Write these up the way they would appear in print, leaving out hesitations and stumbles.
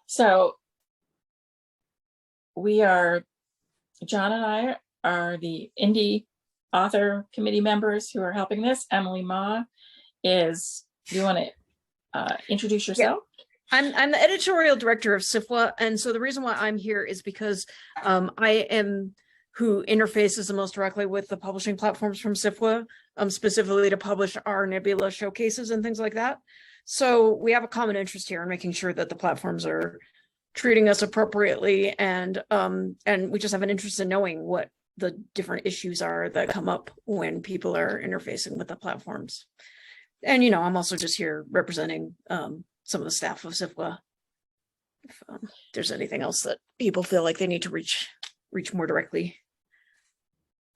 So John and I are the Indie Author Committee members who are helping this. Emily Mah do you want to introduce yourself? Yeah. I'm the editorial director of SFWA, and so the reason why I'm here is because I am who interfaces the most directly with the publishing platforms from SFWA, specifically to publish our Nebula showcases and things like that. So we have a common interest here in making sure that the platforms are treating us appropriately, and we just have an interest in knowing what the different issues are that come up when people are interfacing with the platforms. And, you know, I'm also just here representing some of the staff of SFWA. If there's anything else that people feel like they need to reach more directly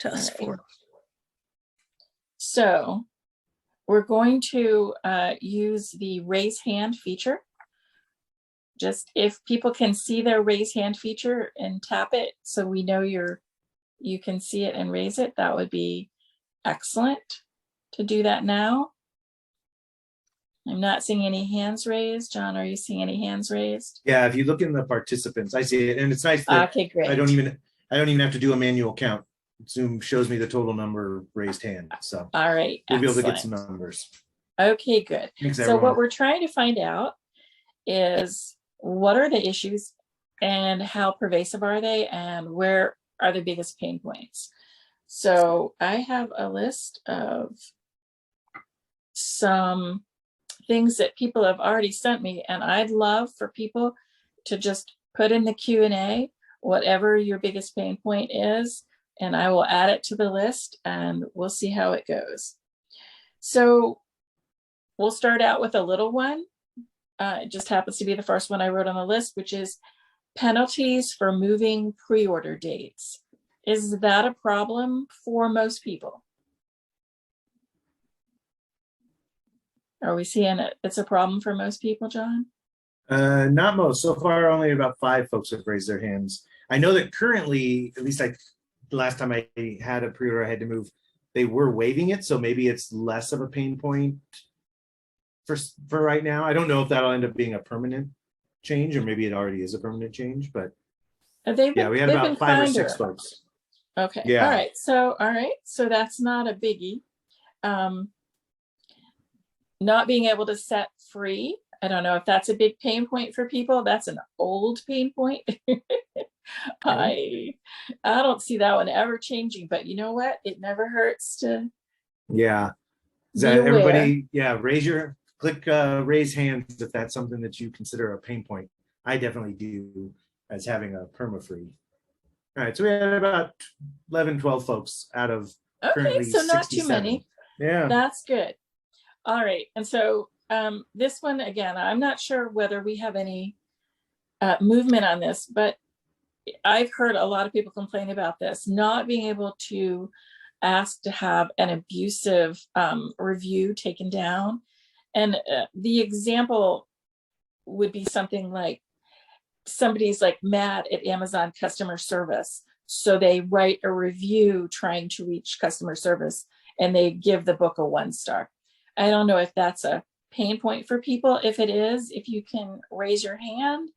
to us for. So we're going to use the raise hand feature. Just if people can see their raise hand feature and tap it so we know you can see it and raise it, that would be excellent to do that now. I'm not seeing any hands raised. John, are you seeing any hands raised? Yeah, if you look in the participants, I see it, and it's nice that okay, great. I don't even have to do a manual count. Zoom shows me the total number of raised hand. So all right, we'll be able to get excellent. some numbers. Okay, good. Thanks, so everyone. what we're trying to find out is what are the issues and how pervasive are they and where are the biggest pain points. So I have a list of some things that people have already sent me, and I'd love for people to just put in the Q&A whatever your biggest pain point is, and I will add it to the list and we'll see how it goes. So we'll start out with a little one. It just happens to be the first one I wrote on the list, which is penalties for moving pre-order dates. Is that a problem for most people? Are we seeing it? It's a problem for most people, John? Not most. So far, only about 5 folks have raised their hands. I know that currently, at least the last time I had a pre-order I had to move, they were waiving it. So maybe it's less of a pain point for right now. I don't know if that'll end up being a permanent change, or maybe it already is a permanent change, but yeah, we had about 5 or 6 folks. Okay. Yeah. All right. So that's not a biggie. Not being able to set free. I don't know if that's a big pain point for people. That's an old pain point. I don't see that one ever changing, but you know what? It never hurts to. Yeah. Is that everybody? Yeah. Click raise hands if that's something that you consider a pain point. I definitely do, as having a perma-free. All right. So we had about 11, 12 folks out of currently 67. So not too many. Yeah. That's good. All right. And so this one, again, I'm not sure whether we have any movement on this, but I've heard a lot of people complain about this, not being able to ask to have an abusive review taken down. And the example would be something like somebody's like mad at Amazon customer service. So they write a review trying to reach customer service and they give the book a 1 star. I don't know if that's a pain point for people. If it is, if you can raise your hand.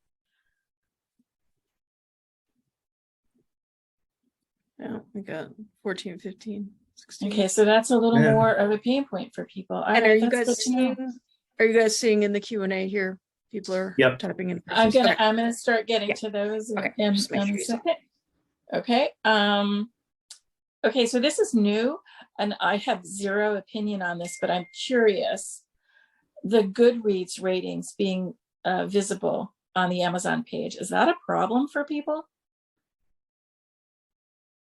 Yeah, we got 14, 15, 16. Okay, so that's a little more of a pain point for people. All and right, are you guys seeing in the Q&A here? People are typing in. I'm gonna start getting to those in a second. Okay. Okay, so this is new, and I have zero opinion on this, but I'm curious. The Goodreads ratings being visible on the Amazon page, is that a problem for people?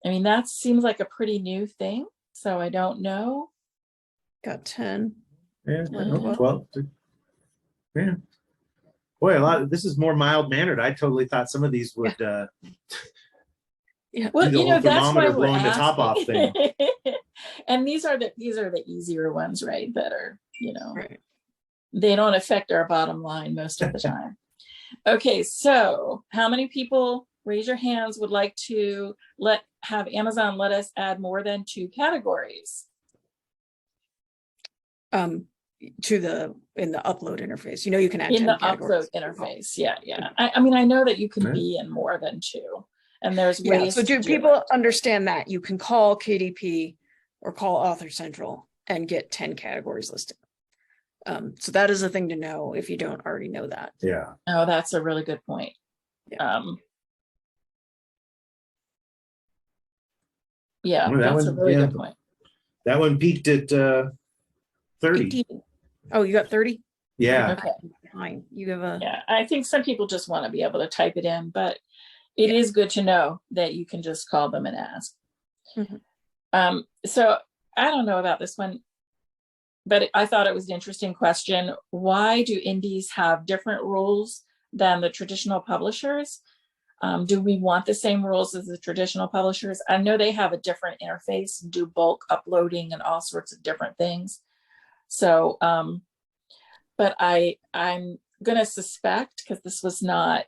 I mean, that seems like a pretty new thing, so I don't know. Got 10. Yeah, 12. Yeah. Boy, this is more mild-mannered. I totally thought some of these would yeah. Well, you know, that's why we're blowing the top off thing. And these are the easier ones, right? That are, you know, they don't affect our bottom line most of the time. Okay, so how many people, raise your hands, would like to have Amazon let us add more than 2 categories? to in the upload interface. You know, you can add In 10 the categories. upload interface. Yeah. I mean, I know that you can Right. be in more than 2, and there's Yeah, ways so to do do people it. understand that? You can call KDP or call Author Central and get 10 categories listed. So that is a thing to know if you don't already know that. Yeah. Oh, that's a really good point. Yeah. Yeah, Well, that that's a one, really yeah. good point. That one peaked at 30. 18. Oh, you got 30? Yeah. Okay. Fine. You have a Yeah, I think some people just want to be able to type it in, but it is good to know that you can just call them and ask. Mhm. So I don't know about this one, but I thought it was an interesting question. Why do indies have different rules than the traditional publishers? Do we want the same rules as the traditional publishers? I know they have a different interface, do bulk uploading and all sorts of different things. So, but I'm going to suspect, because this was not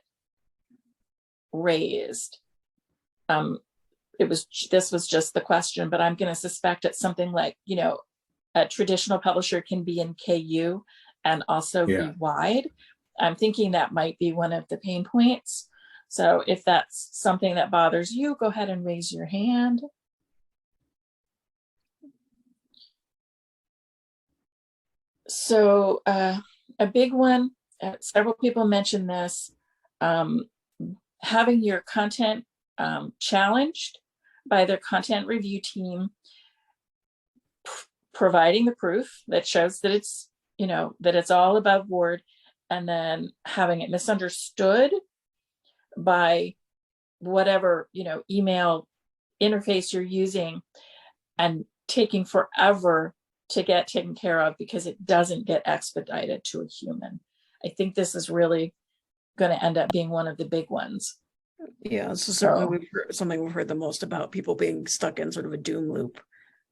raised, this was just the question, but I'm going to suspect it's something like, you know, a traditional publisher can be in KU and also be wide. I'm thinking that might be one of the pain points. So if that's something that bothers you, go ahead and raise your hand. So a big one, several people mentioned this, having your content challenged by their content review team, providing the proof that shows that it's, you know, that it's all above board, and then having it misunderstood by whatever, you know, email interface you're using, and taking forever to get taken care of because it doesn't get expedited to a human. I think this is really going to end up being one of the big ones. Yeah, so certainly something we've heard the most about, people being stuck in sort of a doom loop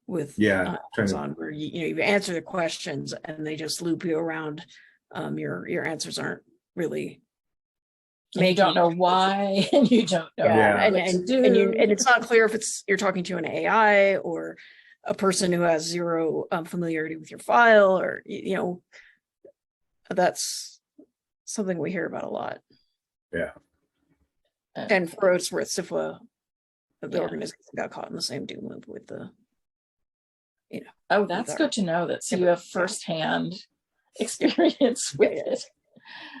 with Amazon, where you answer the questions and they just loop you around. Your answers aren't really. And you don't know why, and you don't know what to do. And it's not clear if you're talking to an AI or a person who has zero familiarity with your file, or you know, that's something we hear about a lot. Yeah. And for us, we're at SFWA, the organization got caught in the same doom loop with the, you know. Oh, that's good to know that. So you have firsthand experience with it.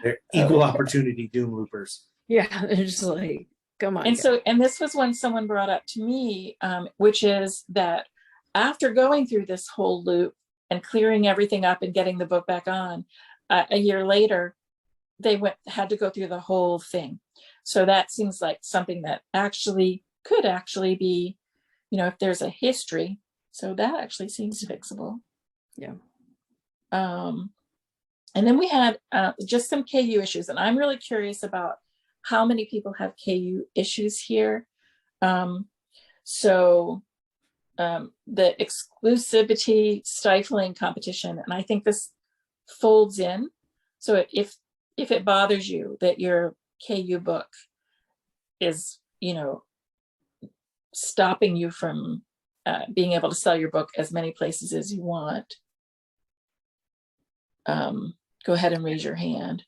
They're equal opportunity doom loopers. Yeah, it's like, come on. And so, and this was when someone brought up to me, which is that after going through this whole loop and clearing everything up and getting the book back on, a year later, they had to go through the whole thing. So that seems like something that could actually be, you know, if there's a history. So that actually seems fixable. Yeah. And then we had just some KU issues, and I'm really curious about how many people have KU issues here. So the exclusivity stifling competition, and I think this folds in. So if it bothers you that your KU book is, you know, stopping you from being able to sell your book as many places as you want, go ahead and raise your hand.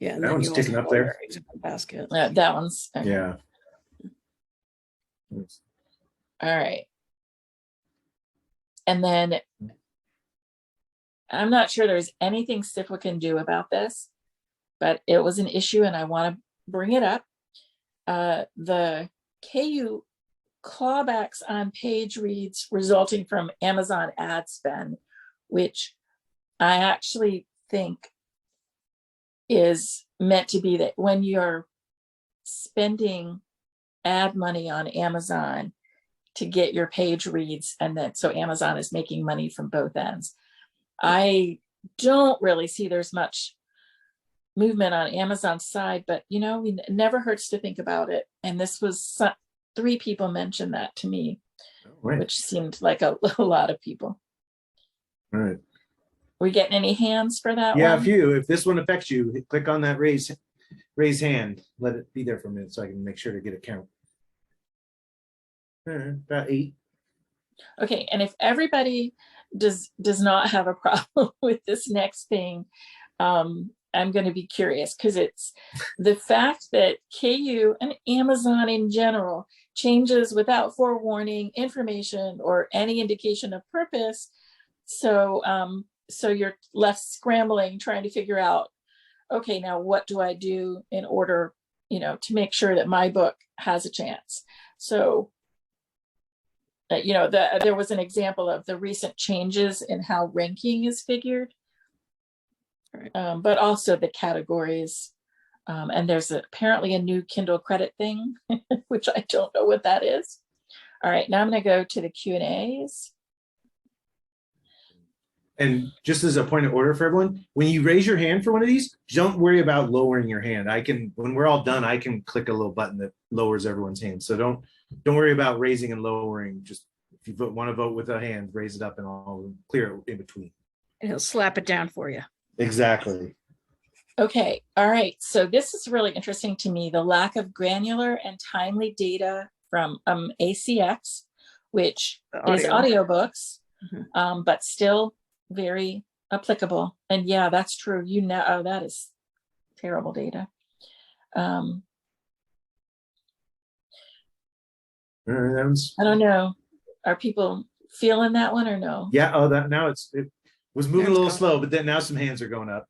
Yeah, and that one's sticking up there. Basket. That one's okay. Yeah. All right. And then I'm not sure there's anything SFWA can do about this, but it was an issue and I want to bring it up. The KU clawbacks on page reads resulting from Amazon ad spend, which I actually think is meant to be that when you're spending ad money on Amazon to get your page reads, and then so Amazon is making money from both ends. I don't really see there's much movement on Amazon's side, but you know, it never hurts to think about it. And this was 3 people mentioned that to me, which seemed like a lot of people. All right. We getting any hands for that one? Yeah, a few. If this one affects you, click on that raise hand. Let it be there for a minute so I can make sure to get a count. About 8. Okay, and if everybody does not have a problem with this next thing. I'm going to be curious because it's the fact that KU and Amazon in general changes without forewarning, information, or any indication of purpose. So, so you're left scrambling, trying to figure out, okay, now what do I do in order, to make sure that my book has a chance? So, there was an example of the recent changes in how ranking is figured. Right. But also the categories. And there's apparently a new Kindle credit thing, which I don't know what that is. All right, now I'm going to go to the Q&As. And just as a point of order for everyone, when you raise your hand for one of these, don't worry about lowering your hand. When we're all done, I can click a little button that lowers everyone's hand. So don't worry about raising and lowering. Just if you want to vote with a hand, raise it up and I'll clear it in between. And he'll slap it down for you. Exactly. Okay, all right. So this is really interesting to me, the lack of granular and timely data from ACX, which is audiobooks, but still very applicable. And yeah, that's true. Oh, that is terrible data. I don't know. Are people feeling that one or no? Yeah. Oh, it was moving a little slow, but then now some hands are going up.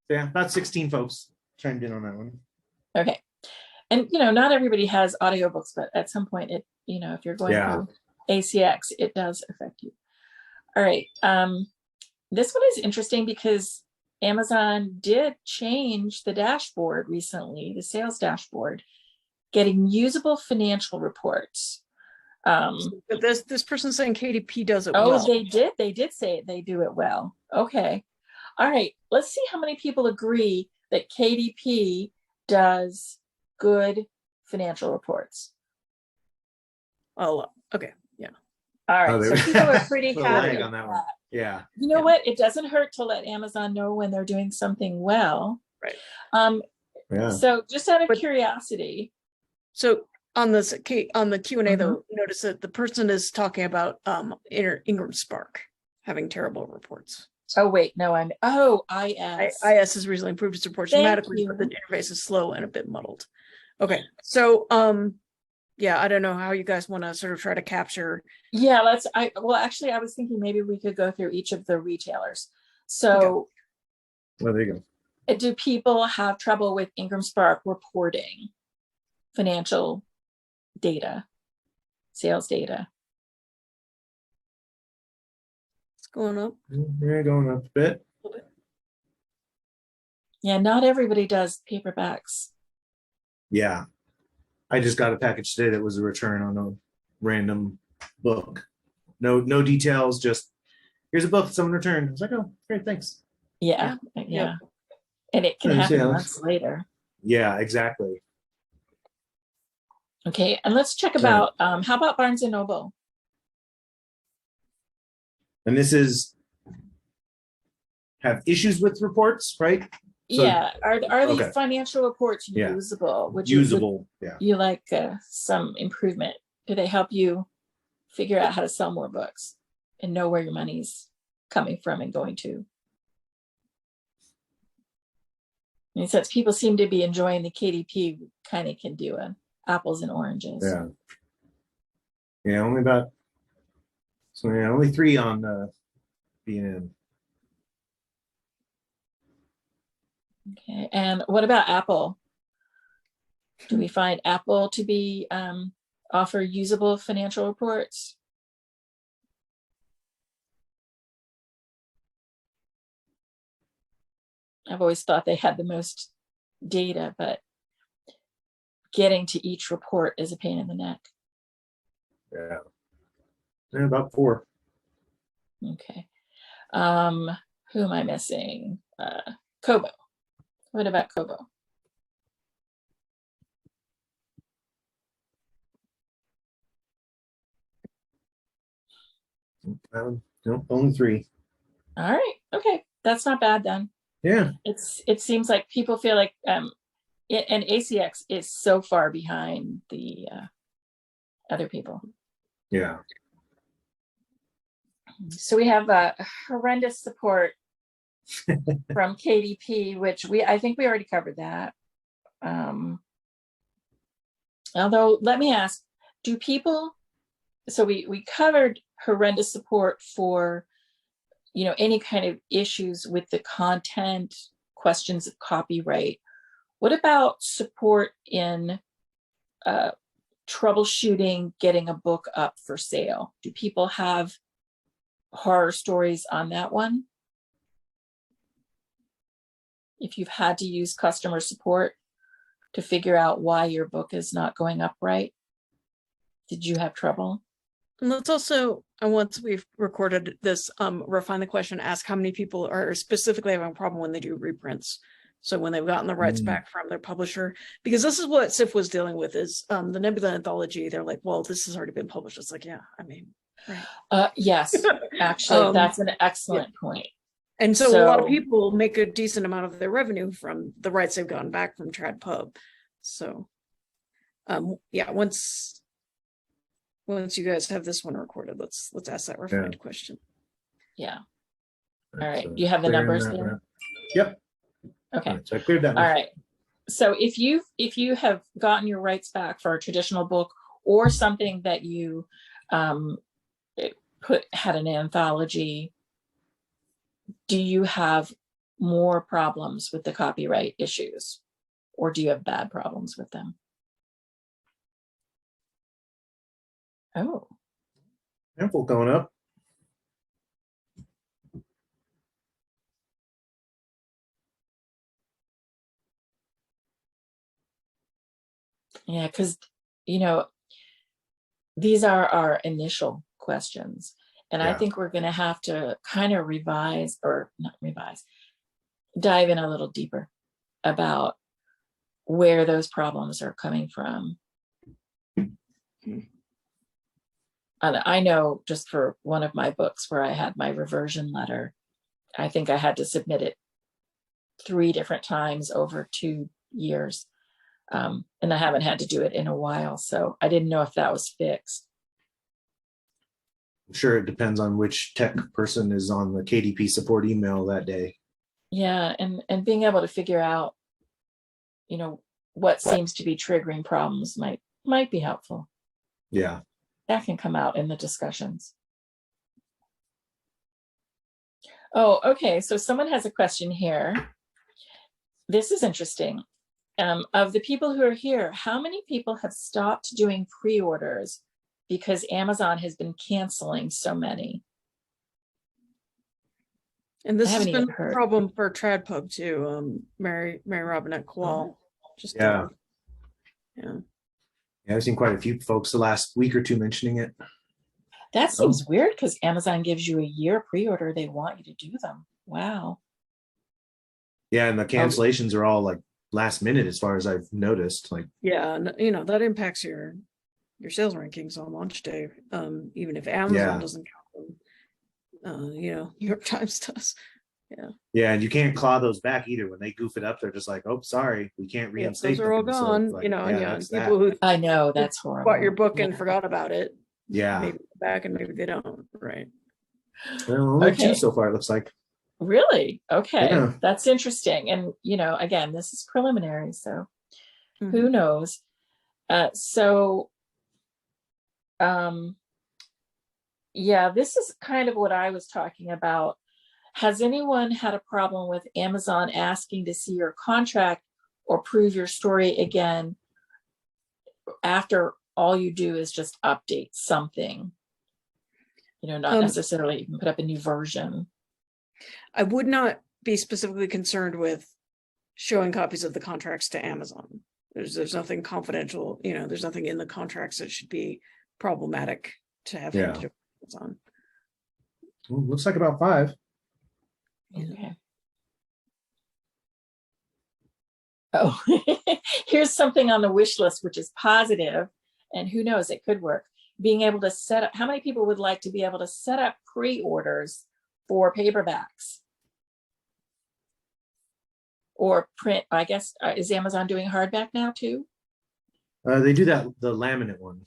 Yeah, about 16 folks chimed in on that one. Okay. And, not everybody has audiobooks, but at some point if you're going through ACX, it does affect you. All right. This one is interesting because Amazon did change the dashboard recently, the sales dashboard, getting usable financial reports. But this person's saying KDP does it well. Oh, they did say they do it well. Okay. All right, let's see how many people agree that KDP does good financial reports. Oh, okay. Yeah. All right, so people are pretty happy on that one. Yeah. You know what? It doesn't hurt to let Amazon know when they're doing something well. Right. So just out of curiosity. So on the Q&A though, notice that the person is talking about Ingram Spark having terrible reports. Oh wait, no, IS. IS has recently improved its reports dramatically, but the interface is slow and a bit muddled. Okay, so yeah, I don't know how you guys want to sort of try to capture. Yeah, actually I was thinking maybe we could go through each of the retailers. So well, there you go. Do people have trouble with Ingram Spark reporting financial data, sales data? Going up. Yeah, going up a bit. Yeah, not everybody does paperbacks. Yeah. I just got a package today that was a return on a random book. No details, just here's a book someone returned. I was like, oh, great, thanks. Yeah. And it can happen months later. Yeah, exactly. Okay, and let's check about, how about Barnes & Noble? And this is have issues with reports, right? So, yeah. Are the financial reports usable? Would you like some improvement? Do they help you figure out how to sell more books and know where your money's coming from and going to? And since people seem to be enjoying the KDP, we kind of can do an apples and oranges. Yeah, only 3 on BNN. Okay, and what about Apple? Do we find Apple to be offer usable financial reports? I've always thought they had the most data, but getting to each report is a pain in the neck. Yeah, about 4. Okay. Who am I missing? Kobo. What about Kobo? No, only 3. All right. Okay, that's not bad then. Yeah. It seems like people feel like and ACX is so far behind the other people. Yeah. So we have horrendous support from KDP, which I think we already covered that. Although, let me ask, do people, so we covered horrendous support for, any kind of issues with the content, questions of copyright. What about support in troubleshooting getting a book up for sale? Do people have horror stories on that one? If you've had to use customer support to figure out why your book is not going up right, did you have trouble? And let's also, once we've recorded this, refine the question, ask how many people are specifically having a problem when they do reprints. So when they've gotten the rights back from their publisher, because this is what SIF was dealing with, is the Nebula anthology. They're like, well, this has already been published. It's like, yeah, I mean, right. Yes, actually, that's an excellent point. And so a lot of people make a decent amount of their revenue from the rights they've gotten back from Trad Pub. So, yeah, once you guys have this one recorded, let's ask that refined question. Yeah. All right. You have the numbers there? Yep. Okay. So I cleared that. All right. So if you have gotten your rights back for a traditional book or something that you had an anthology, do you have more problems with the copyright issues, or do you have bad problems with them? Oh, Handful going up. yeah, because these are our initial questions, and I think we're going to have to kind of dive in a little deeper about where those problems are coming from. And I know just for one of my books where I had my reversion letter, I think I had to submit it 3 different times over 2 years. And I haven't had to do it in a while. So I didn't know if that was fixed. I'm sure it depends on which tech person is on the KDP support email that day. Yeah, and being able to figure out, what seems to be triggering problems might be helpful. Yeah. That can come out in the discussions. Oh, okay. So someone has a question here. This is interesting. Of the people who are here, how many people have stopped doing pre-orders because Amazon has been canceling so many? And this has been a problem for Trad Pub too. Mary Robinette Koal. Yeah, I've seen quite a few folks the last week or two mentioning it. That seems weird because Amazon gives you a year pre-order. They want you to do them. Wow. Yeah, and the cancellations are all like last minute, as far as I've noticed. Like, yeah, that impacts your sales rankings on launch day. Even if Amazon doesn't count them, New York Times does. Yeah, and you can't claw those back either. When they goof it up, they're just like, "Oh, sorry, we can't reinstate." Those are all gone. So, like, people who I know that's horrible. Bought your book and forgot about it. Yeah, maybe back and maybe they don't. Right. Well, only 2 so far. It looks like. Really? Okay, that's interesting. And again, this is preliminary, so who knows? Yeah, this is kind of what I was talking about. Has anyone had a problem with Amazon asking to see your contract or prove your story again after all you do is just update something? Not necessarily even put up a new version. I would not be specifically concerned with showing copies of the contracts to Amazon. There's nothing confidential, there's nothing in the contracts that should be problematic to have him do Amazon. Well, looks like about 5. Okay. Oh, here's something on the wish list, which is positive, and who knows, it could work. Being able to set up, how many people would like to be able to set up pre-orders for paperbacks or print? I guess, is Amazon doing hardback now too? They do that, the laminate one.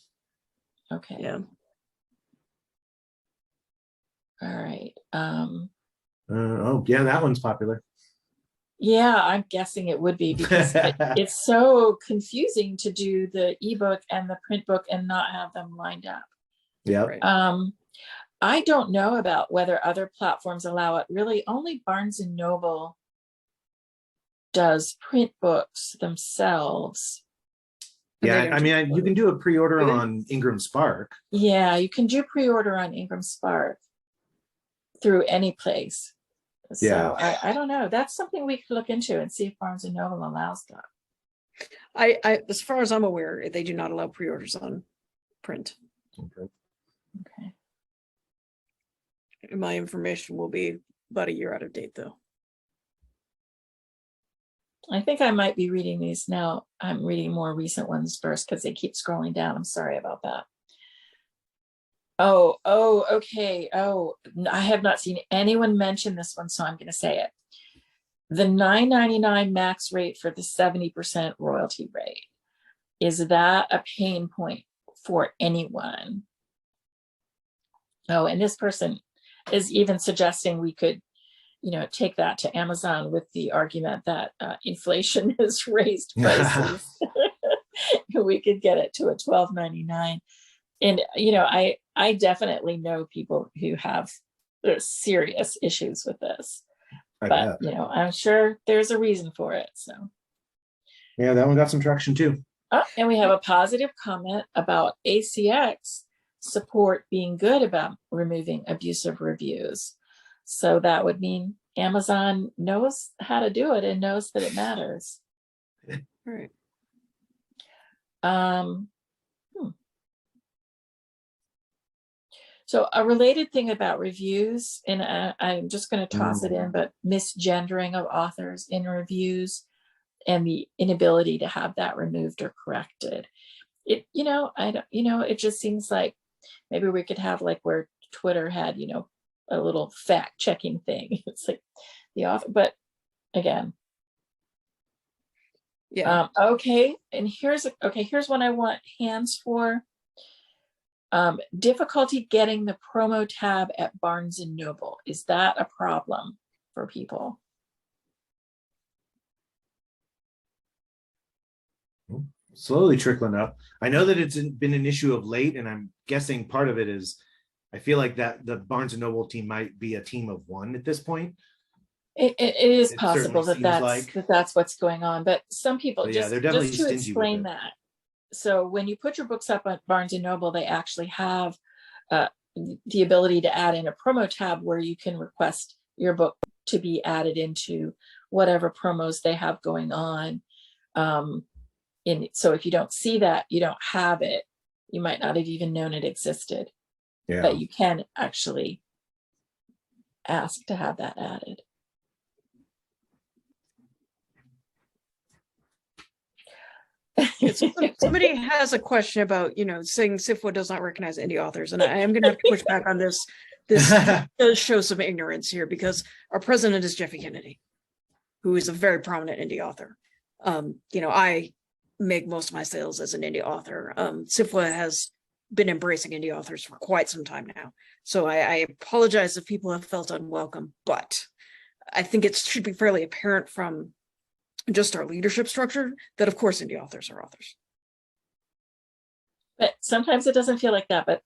Okay. Yeah. All right. Oh yeah, that one's popular. Yeah, I'm guessing it would be because it's so confusing to do the ebook and the print book and not have them lined up. Yeah. Right. I don't know about whether other platforms allow it. Really, only Barnes and Noble does print books themselves. Yeah, I mean, you can do a pre-order Do they? on Ingram Spark. Yeah, you can do pre-order on Ingram Spark through any place. So Yeah. I don't know. That's something we could look into and see if Barnes and Noble allows that. I as far as I'm aware, they do not allow pre-orders on print. Okay. Okay. My information will be about a year out of date, though. I think I might be reading these now. I'm reading more recent ones first because they keep scrolling down. I'm sorry about that. Oh, okay. Oh, I have not seen anyone mention this one, so I'm going to say it. The $9.99 max rate for the 70% royalty rate. Is that a pain point for anyone? Oh, and this person is even suggesting we could, take that to Amazon with the argument that inflation has raised prices. We could get it to a $12.99. And, I definitely know people who have serious issues with this, but, I'm sure there's a reason for it. So, yeah, that one got some traction too. And we have a positive comment about ACX support being good about removing abusive reviews. So that would mean Amazon knows how to do it and knows that it matters. Right. So a related thing about reviews, and I'm just going to toss it in, but misgendering of authors in reviews and the inability to have that removed or corrected. It, it just seems like maybe we could have like where Twitter had, a little fact checking thing. It's like the author, but again. Yeah. Okay. And here's one I want hands for. Difficulty getting the promo tab at Barnes and Noble. Is that a problem for people? Slowly trickling up. I know that it's been an issue of late, and I'm guessing part of it is I feel like that the Barnes and Noble team might be a team of one at this point. It is possible that's what's going on, but some people they're definitely just to explain that. So when you put your books up at Barnes and Noble, they actually have the ability to add in a promo tab where you can request your book to be added into whatever promos they have going on. So if you don't see that, you don't have it. You might not have even known it existed. Yeah. But you can actually ask to have that added. Somebody has a question about, saying SFWA does not recognize indie authors, and I am going to have to push back on this. This does show some ignorance here because our president is Jeffy Kennedy, who is a very prominent indie author. I make most of my sales as an indie author. SFWA has been embracing indie authors for quite some time now, so I apologize if people have felt unwelcome, but I think it should be fairly apparent from just our leadership structure that of course indie authors are authors. But sometimes it doesn't feel like that, but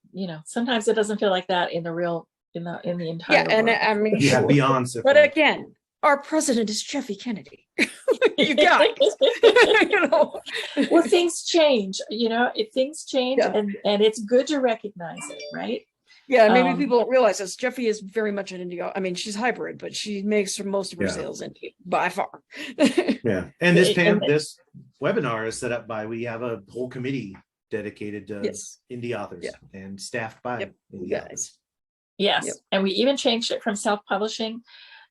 sometimes it doesn't feel like that in the entire world. And I mean, yeah, beyond SFWA. But again, our president is Jeffy Kennedy. You guys, Well, things change, things change, yeah. and it's good to recognize it, right? Yeah, maybe people don't realize this. Jeffy is very much an indie. I mean, she's hybrid, but she makes most of her sales indie by far. Yeah, and this webinar is set up by, we have a whole committee dedicated to indie authors and staffed by indie authors. Yes, and we even changed it from self-publishing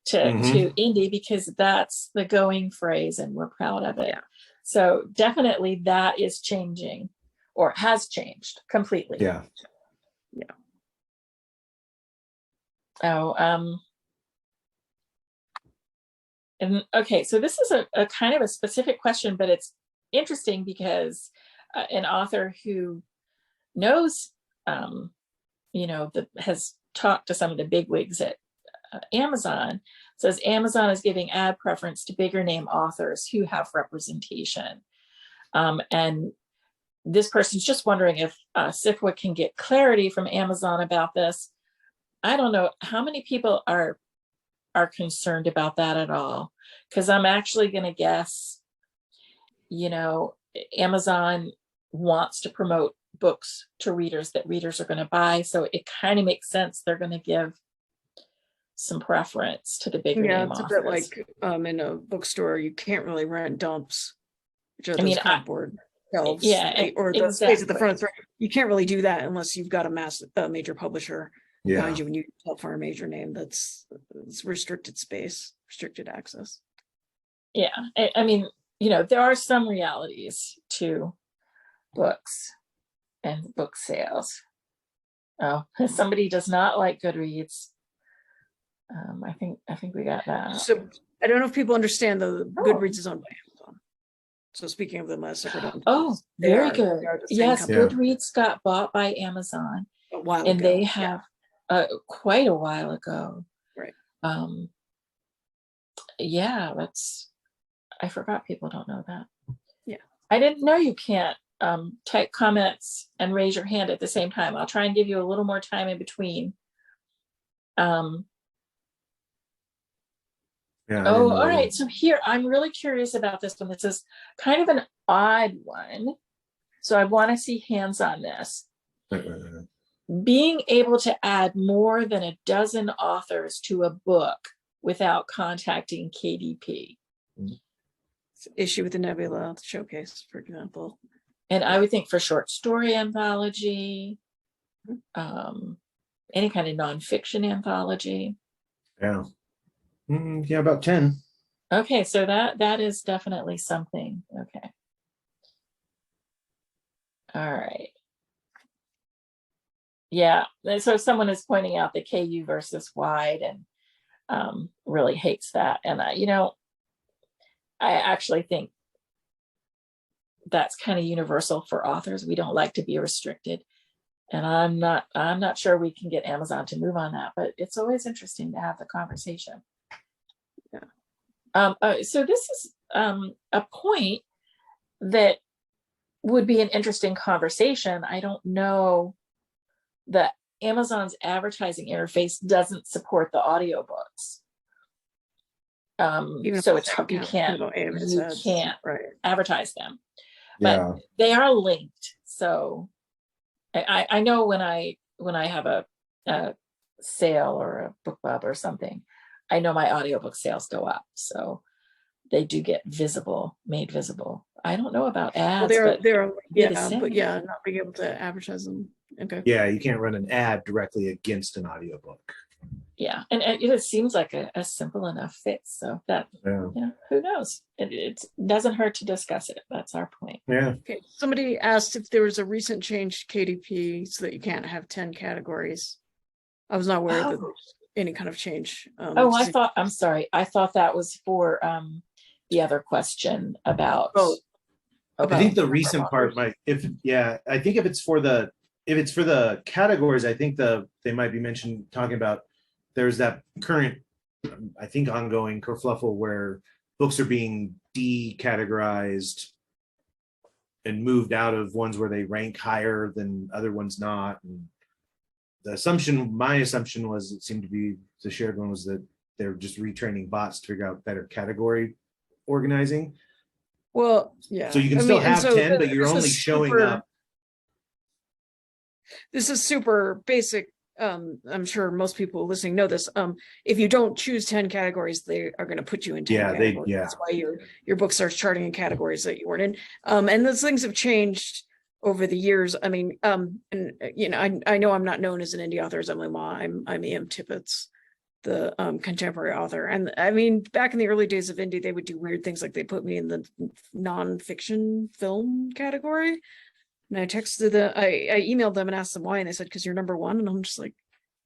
to indie because that's the going phrase, and we're proud of it. Yeah. So definitely that is changing, or has changed completely. Yeah. Yeah. Oh, and okay, so this is a kind of a specific question, but it's interesting because an author who knows, has talked to some of the bigwigs at Amazon. It says Amazon is giving ad preference to bigger name authors who have representation. And this person's just wondering if SFWA can get clarity from Amazon about this. I don't know how many people are concerned about that at all, because I'm actually going to guess, you know, Amazon wants to promote books to readers that readers are going to buy. So it kind of makes sense they're going to give some preference to the bigger name it's authors. a bit like in a bookstore, you can't really rent dumps, which are I mean, those cardboard shelves, yeah, or the space at the exactly. front. You can't really do that unless you've got a major publisher Yeah. behind you when you tell for a major name. It's restricted space, restricted access. Yeah, I mean, you know, there are some realities to books and book sales. Oh, somebody does not like Goodreads. I think we got that. So I don't know if people understand the Oh. Goodreads is owned by Amazon. So speaking of them as separate entities, Oh, they very are good. the same Yes, company Goodreads got bought by Amazon, a while and ago. they have quite a while ago. Right. Yeah, I forgot people don't know that. Yeah. I didn't know you can't type comments and raise your hand at the same time. I'll try and give you a little more time in between. Yeah. Oh, all right. So here, I'm really curious about this one. This is kind of an odd one. So I want to see hands on this. Being able to add more than a dozen authors to a book without contacting KDP. Issue with the Nebula showcase, for example. And I would think for short story anthology, any kind of nonfiction anthology. Yeah. Yeah, about 10. Okay, so that is definitely something. Okay. All right. Yeah, so someone is pointing out the KU versus wide and really hates that. And you know, I actually think that's kind of universal for authors. We don't like to be restricted. And I'm not sure we can get Amazon to move on that, but it's always interesting to have the conversation. Yeah. So this is a point that would be an interesting conversation. I don't know that Amazon's advertising interface doesn't support the audiobooks. So it's you can't right. advertise them, but Yeah. they are linked. So I know when I have a sale or a book club or something, I know my audiobook sales go up. So they do get made visible. I don't know about ads, well, they're but not being able to advertise them. Okay. Yeah, you can't run an ad directly against an audiobook. Yeah, and it seems like a simple enough fix. So that, you know, who knows? It doesn't hurt to discuss it. That's our point. Yeah. Okay. Somebody asked if there was a recent change to KDP so that you can't have 10 categories. I was not aware that there's any kind of change. I'm sorry. I thought that was for the other question about. I think the recent part might, I think if it's for the categories, I think they might be talking about there's that current, I think ongoing kerfluffle where books are being decategorized and moved out of ones where they rank higher than other ones not. And my assumption was, it seemed to be the shared one, was that they're just retraining bots to figure out better category organizing. Well, yeah. So you can still have 10, but you're only showing up. This is super basic. I'm sure most people listening know this. If you don't choose 10 categories, they are going to put you in 10 categories. That's why your book starts charting in categories that you weren't in. And those things have changed over the years. I mean, and you know, I know I'm not known as an indie author as Emily Mah. I'm E.M. Tippett's, the contemporary author. And I mean, back in the early days of indie, they would do weird things, like they put me in the nonfiction film category. And I texted I emailed them and asked them why, and they said, because you're number one. And I'm just like,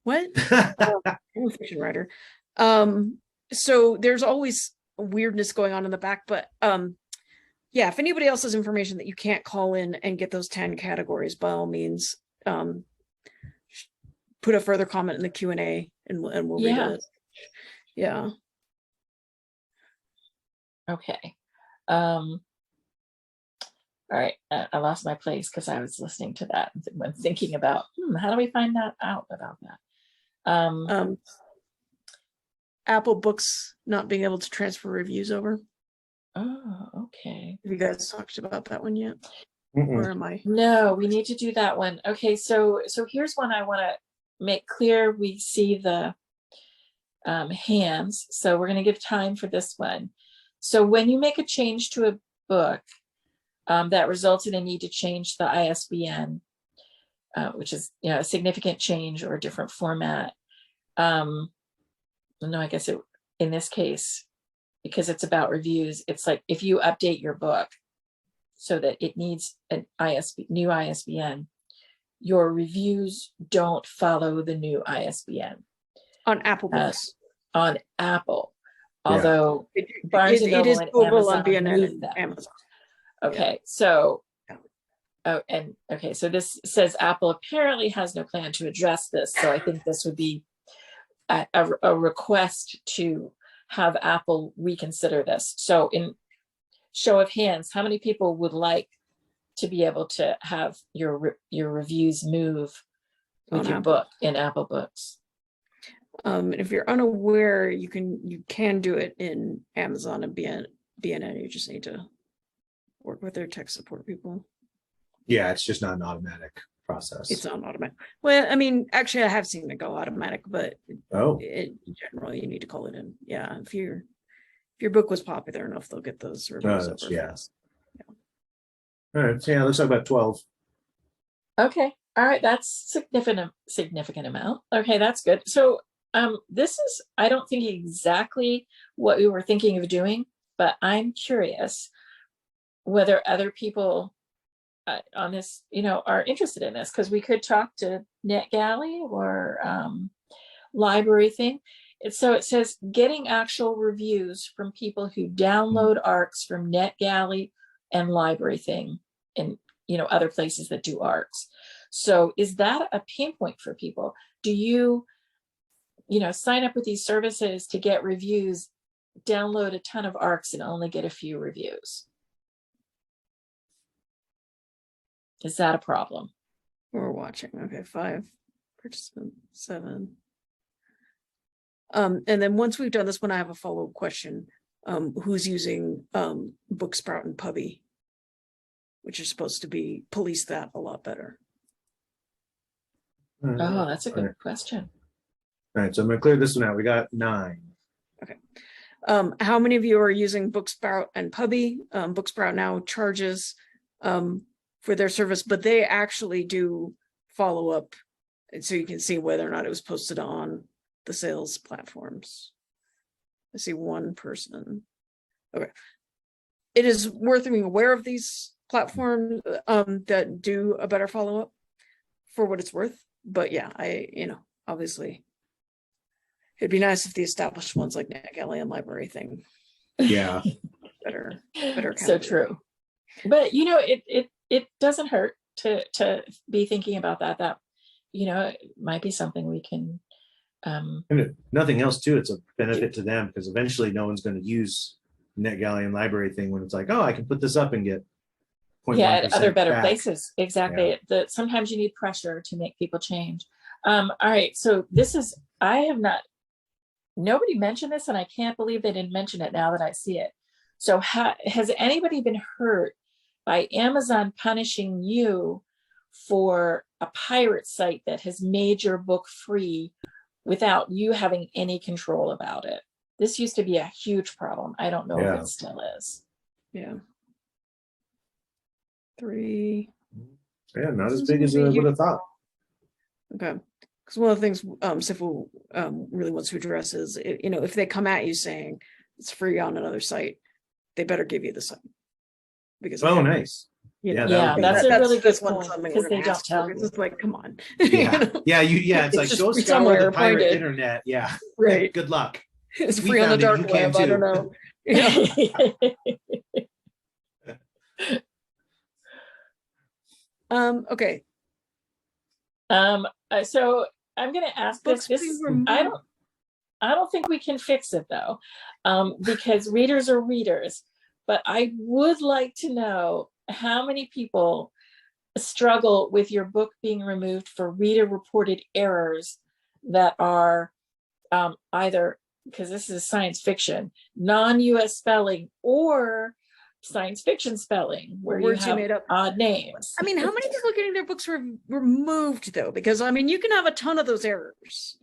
what? I'm a fiction writer. So there's always weirdness going on in the back, but yeah, if anybody else has information that you can't call in and get those 10 categories, by all means, put a further comment in the Q&A and we'll read Yeah. it. Yeah. Okay. All right, I lost my place because I was listening to that when thinking about how do we find that out about that. Apple Books not being able to transfer reviews over. Oh, okay. Have you guys talked about that one yet? Mm-mm. Or am I? No, we need to do that one. Okay, so here's one I want to make clear. We see the hands, so we're going to give time for this one. So when you make a change to a book that results in a need to change the ISBN, which is a significant change or a different format. No, I guess in this case, because it's about reviews, it's like if you update your book so that it needs an new ISBN, your reviews don't follow the new ISBN. On Apple Books. On Apple. Yeah. Although Barnes and it is Noble and Google on Amazon BNN moved and them. Amazon. Okay, Yeah. so Yeah. So this says Apple apparently has no plan to address this. So I think this would be a request to have Apple reconsider this. So in show of hands, how many people would like to be able to have your reviews move with your book in Apple Books? If you're unaware, you can do it in Amazon and BNN. You just need to work with their tech support people. Yeah, it's just not an automatic process. It's not automatic. Well, I mean, actually, I have seen it go automatic, but in general, you need to call it in. Yeah, if your book was popular enough, they'll get those reviews over fast. Yeah. All right. So yeah, let's talk about 12. Okay. All right. That's significant amount. Okay, that's good. So this is, I don't think exactly what we were thinking of doing, but I'm curious whether other people on this, are interested in this, because we could talk to NetGalley or library thing. So it says getting actual reviews from people who download ARCs from NetGalley and library thing and other places that do ARCs. So is that a pain point for people? Do you sign up with these services to get reviews, download a ton of ARCs and only get a few reviews? Is that a problem? We're watching. Okay, 5 participants, 7. And then once we've done this one, I have a follow-up question. Who's using Booksprout and Puppy, which are supposed to police that a lot better? Oh, that's a good question. All right, so I'm gonna clear this one out. We got 9. Okay. How many of you are using Booksprout and Puppy? Booksprout now charges for their service, but they actually do follow up, and so you can see whether or not it was posted on the sales platforms. I see one person. Okay. It is worth being aware of these platforms that do a better follow-up for what it's worth. But yeah, obviously it'd be nice if the established ones like NetGalley and library thing. Yeah. better. So true. But it doesn't hurt to be thinking about that. It might be something we can. And if nothing else too, it's a benefit to them, because eventually no one's going to use NetGalley and library thing when it's like, oh, I can put this up and get 0.1% at other better back. places. Exactly. Yeah. Sometimes you need pressure to make people change. All right. So this is, nobody mentioned this, and I can't believe they didn't mention it now that I see it. So has anybody been hurt by Amazon punishing you for a pirate site that has made your book free without you having any control about it? This used to be a huge problem. I don't know if it still is. Yeah. 3. Yeah, not as big as I would have thought. Okay. Because one of the things SFWA really wants to address is, if they come at you saying it's free on another site, they better give you the site. Because nice. That's a really good point, because they don't tell you. It's like, come on. Yeah, it's like, go scour the pirate internet. Yeah, right. Good luck. It's free on the dark web. I don't know. Okay. So I'm going to ask Books this. being This removed. I don't think we can fix it though, because readers are readers. But I would like to know how many people struggle with your book being removed for reader-reported errors that are either, because this is science fiction, non-US spelling, or science fiction spelling, where you Words you have made up. odd names. I mean, how many people are getting their books removed though? Because I mean, you can have a ton of those errors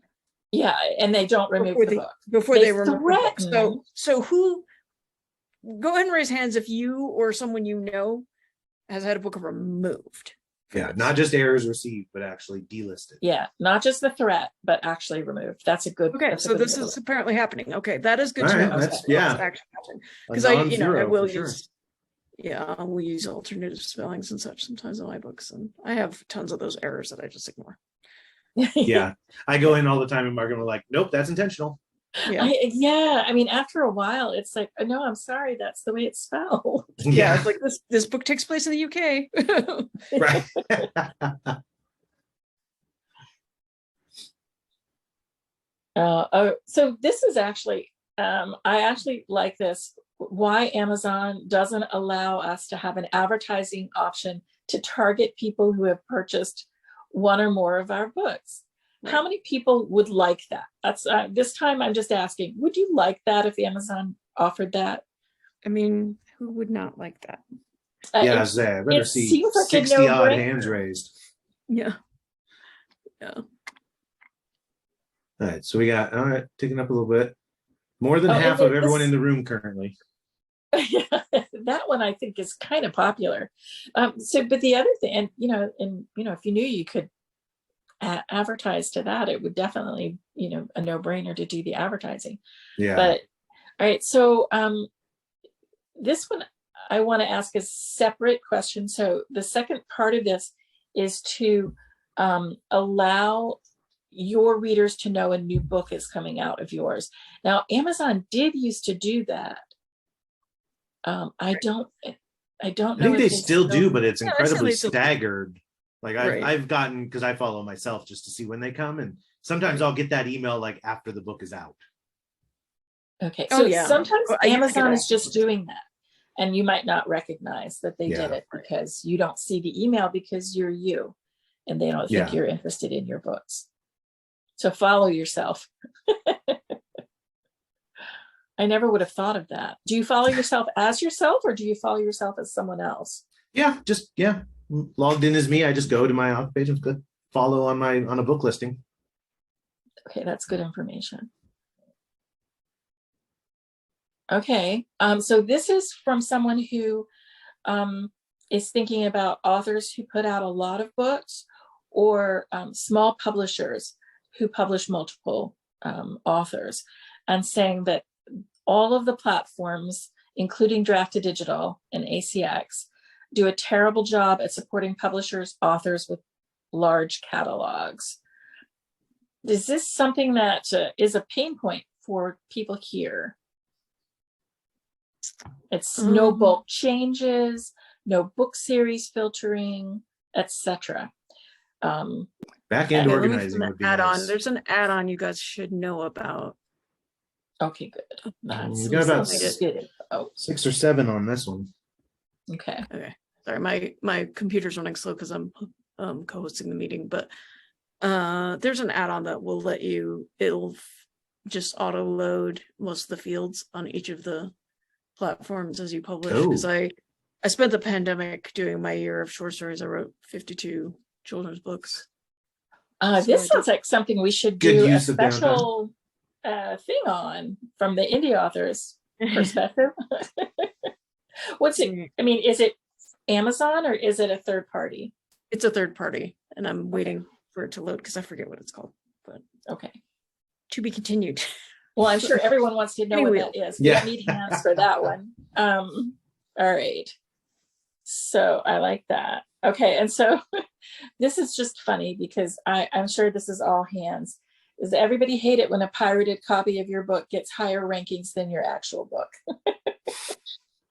Yeah, and they don't remove before the book. before they remove the book. threaten. So who? Go ahead and raise hands if you or someone you know has had a book removed. Yeah, not just errors received, but actually delisted. Yeah, not just the threat, but actually removed. That's a good. Okay, that's a so good this way to is look. apparently happening. Okay, that is good All to right, know. that's- That yeah. actually happening. A Because I non-zero, will for sure. use, yeah, we use alternative spellings and such sometimes in my books, and I have tons of those errors that I just ignore. Yeah, I go in all the time and mark them. We're like, nope, that's intentional. Yeah, Yeah, I mean, after a while, it's like, oh, no, I'm sorry, that's the way it's spelled. yeah. It's like this book takes place in the UK. Right. So this is actually, I actually like this. Why Amazon doesn't allow us to have an advertising option to target people who have purchased one or more of our books. Right. How many people would like that? That's this time I'm just asking, would you like that if Amazon offered that? I mean, who would not like that? Yeah, It- I better it see seems like a 60 odd no-brainer. hands raised. Yeah. All right, so we got, all right, ticking up a little bit. More than Oh, and half of this- everyone in the room currently. that one I think is kind of popular. So, but the other thing, and if you knew you could advertise to that, it would definitely, a no-brainer to do the advertising. Yeah. But all right, so this one I want to ask a separate question. So the second part of this is to allow your readers to know a new book is coming out of yours. Now, Amazon did used to do that. I don't know. I think if they still do, but it's Yeah, they incredibly still do. staggered. Like Right. I've gotten, because I follow myself just to see when they come, and sometimes I'll get that email like after the book is out. Okay, Oh, so yeah. sometimes Well, I used to get Amazon is access just to it. doing that, and you might not recognize that they Yeah. did it because you don't see the email because you're you, and they don't think Yeah. you're interested in your books. So follow yourself. I never would have thought of that. Do you follow yourself as yourself, or do you follow yourself as someone else? Yeah, just logged in as me. I just go to my off page and click follow on a book listing. Okay, that's good information. Okay, so this is from someone who is thinking about authors who put out a lot of books, or small publishers who publish multiple authors, and saying that all of the platforms, including Drafted Digital and ACX, do a terrible job at supporting publishers, authors with large catalogs. Is this something that is a pain point for people here? It's no bulk changes, no book series filtering, etc. Back end Okay, let me organizing find would the be add-on. nice. There's an add-on you guys should know about. Okay, good. That's We got about good info. 6 or 7 on this one. Okay. Okay, sorry, my computer's running slow because I'm co-hosting the meeting, but there's an add-on that will let you, it'll just auto load most of the fields on each of the platforms as you publish, because I spent the pandemic doing my year of short stories. I wrote 52 children's books. This sounds like something we should Good do a use of downtime. special thing on from the indie authors perspective. What's it? I mean, is it Amazon or is it a third party? It's a third party, and I'm waiting for it to load because I forget what it's called, but Okay. to be continued. Well, I'm sure everyone wants to know what Anyway. that is. We Yeah. don't need hands for that one. All right. So I like that. Okay, and so this is just funny because I'm sure this is all hands. Does everybody hate it when a pirated copy of your book gets higher rankings than your actual book?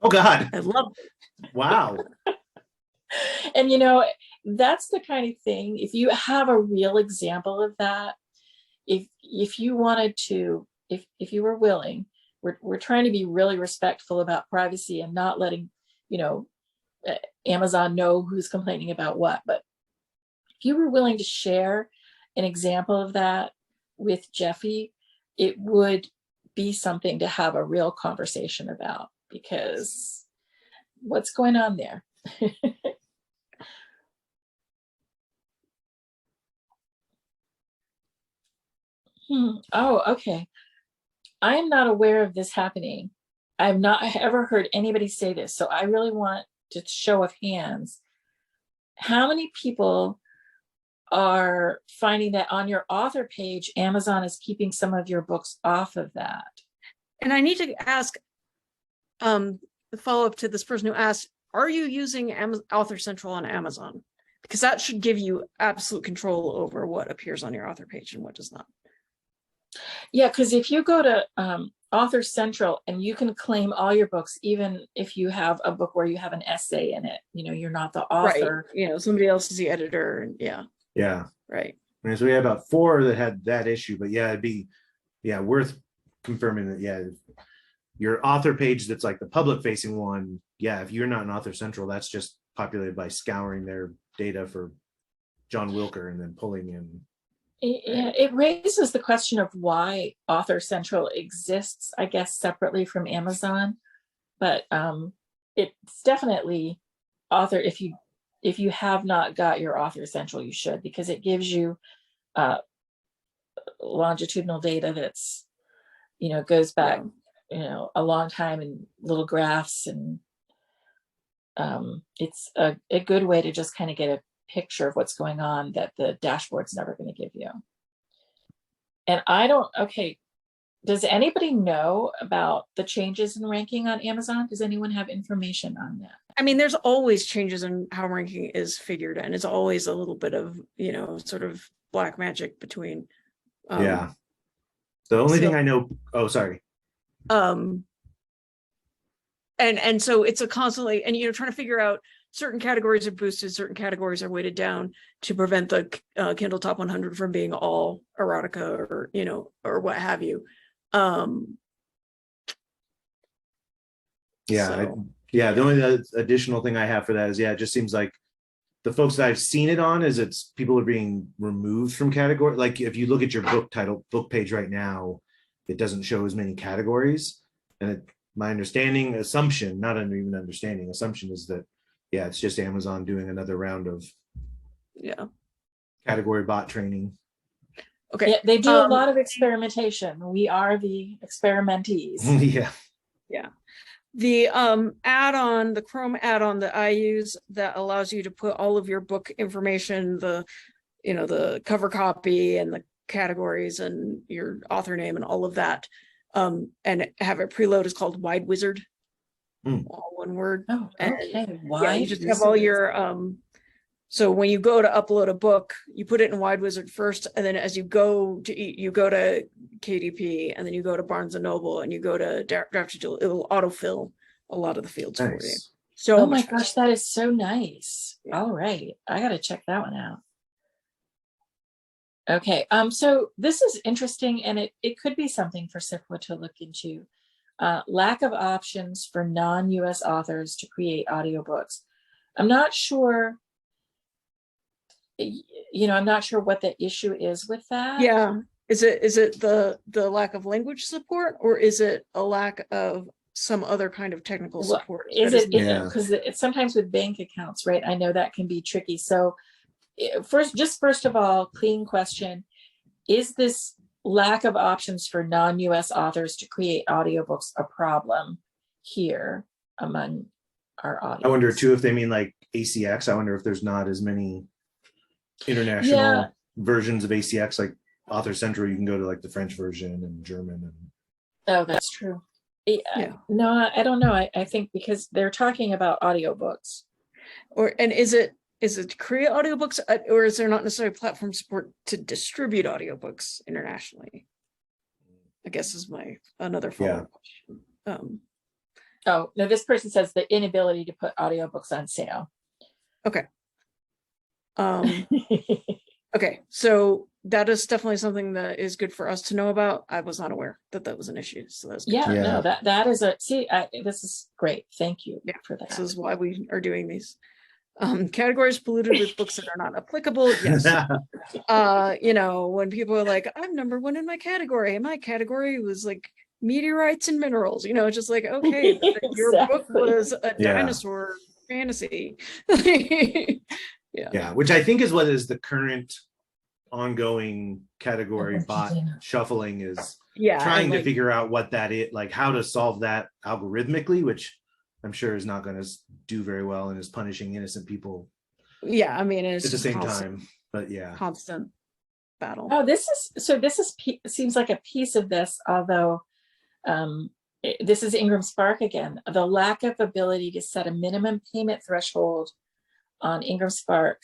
Oh God. I love it. Wow. And that's the kind of thing, if you have a real example of that, if you wanted to, if you were willing, we're trying to be really respectful about privacy and not letting, Amazon know who's complaining about what. But if you were willing to share an example of that with Jeffy, it would be something to have a real conversation about, because what's going on there? Oh, okay. I am not aware of this happening. I've not ever heard anybody say this. So I really want to show of hands. How many people are finding that on your author page, Amazon is keeping some of your books off of that? And I need to ask the follow-up to this person who asked, are you using Author Central on Amazon? Because that should give you absolute control over what appears on your author page and what does not. Yeah, because if you go to Author Central, and you can claim all your books, even if you have a book where you have an essay in it, you're not the author. Right. Somebody else is the editor. And Yeah. Right. So we had about 4 that had that issue, but it'd be worth confirming that your author page that's like the public facing one, if you're not an Author Central, that's just populated by scouring their data for John Wilker and then pulling in. It raises the question of why Author Central exists, I guess, separately from Amazon. But it's definitely author. If you have not got your Author Central, you should, because it gives you longitudinal data that's goes back a long time, and little graphs, and it's a good way to just kind of get a picture of what's going on that the dashboard's never going to give you. And does anybody know about the changes in ranking on Amazon? Does anyone have information on that? I mean, there's always changes in how ranking is figured, and it's always a little bit of sort of black magic between the only thing I know, sorry. And so it's a constantly, and trying to figure out certain categories are boosted, certain categories are weighted down to prevent the Kindle Top 100 from being all erotica or or what have you. The only additional thing I have for that is it just seems like the folks that I've seen it on is it's people are being removed from category. Like if you look at your book page right now, it doesn't show as many categories. And my assumption is that it's just Amazon doing another round of category bot training. Okay. Yeah, they do a lot of experimentation. We are the experimentees. The add-on, the Chrome add-on that I use that allows you to put all of your book information, the cover copy and the categories and your author name and all of that, and have it preload, is called Wide Wizard. All one word. Oh, okay. You just have all your so when you go to upload a book, you put it in Wide Wizard first, and then as you go to KDP, and then you go to Barnes and Noble, and you go to Draft Digital, it will autofill a lot of the fields for you. So oh my gosh, that is so nice. All right, I got to check that one out. Okay, so this is interesting, and it could be something for SFWA to look into. Lack of options for non-US authors to create audiobooks. I'm not sure. I'm not sure what the issue is with that. Yeah. Is it the lack of language support, or is it a lack of some other kind of technical support? Because it's sometimes with bank accounts, right? I know that can be tricky. So first of all, clean question. Is this lack of options for non-US authors to create audiobooks a problem here among our audience? I wonder too if they mean like ACX. I wonder if there's not as many international versions of ACX, like Author Central. You can go to like the French version and German. Oh, that's true. No, I don't know. I think because they're talking about audiobooks. And is it to create audiobooks, or is there not necessarily platform support to distribute audiobooks internationally? I guess is another follow-up question. Oh, no, this person says the inability to put audiobooks on sale. Okay. Okay, so that is definitely something that is good for us to know about. I was not aware that that was an issue, so that's good. Yeah, Yeah. no, that is a, this is great. Thank you Yeah, for that. This is why we are doing these. Categories polluted with books that are not applicable. Yes. You know, when people are like, I'm number one in my category, and my category was like meteorites and minerals, you know, it's just like, okay, your book Exactly. was a Yeah. dinosaur fantasy. Yeah, which I think is what is the current ongoing category bot shuffling is Yeah. trying to like, figure out what that is, like how to solve that algorithmically, which I'm sure is not going to do very well and is punishing innocent people yeah, I mean, it's at the just same constant, time. But yeah, constant battle. Oh, this is seems like a piece of this, although this is Ingram Spark again. The lack of ability to set a minimum payment threshold on Ingram Spark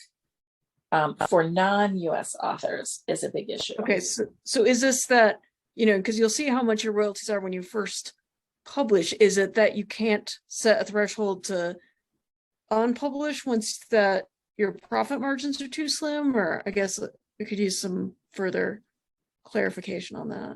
for non-US authors is a big issue. Okay, so is this that, you know, because you'll see how much your royalties are when you first publish. Is it that you can't set a threshold to unpublish once that your profit margins are too slim? Or I guess we could use some further clarification on that.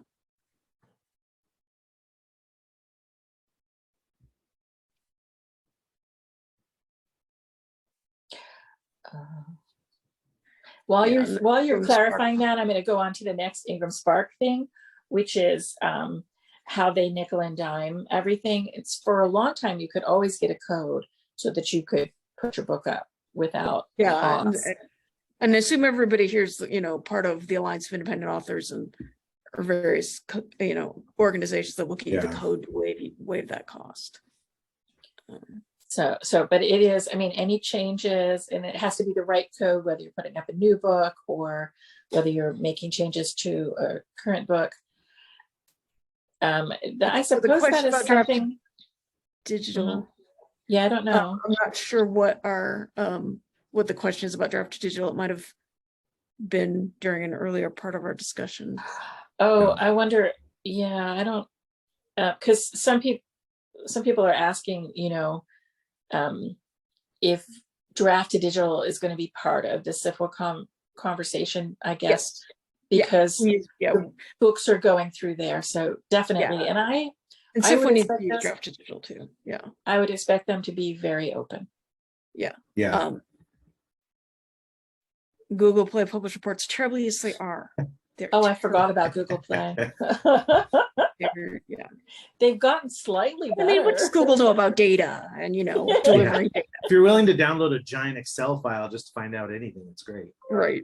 While Yeah, you're Ingram clarifying Spark. that, I'm going to go on to the next Ingram Spark thing, which is how they nickel and dime everything. It's for a long time, you could always get a code so that you could put your book up without cost. And I assume everybody here's, you know, part of the Alliance of Independent Authors and or various, you know, organizations that will give you the code to waive that cost. But it is, I mean, any changes, and it has to be the right code, whether you're putting up a new book or whether you're making changes to a current book. I suppose that is something digital. Yeah, I don't know. I'm not sure what what the question is about draft to digital. It might have been during an earlier part of our discussion. Oh, I wonder. Yeah, I don't, because some people are asking, you know, if draft to digital is going to be part of the SFWA conversation, I guess, because the books are going through there. So definitely. And I SFWA needs to use draft to digital too. Yeah. I would expect them to be very open. Yeah. Yeah. Google Play publish reports terribly as they are. I forgot about Google Play. Yeah, they've gotten slightly better. I mean, what does Google know about data and, you know, delivering data? If you're willing to download a giant Excel file just to find out anything, it's great. Right.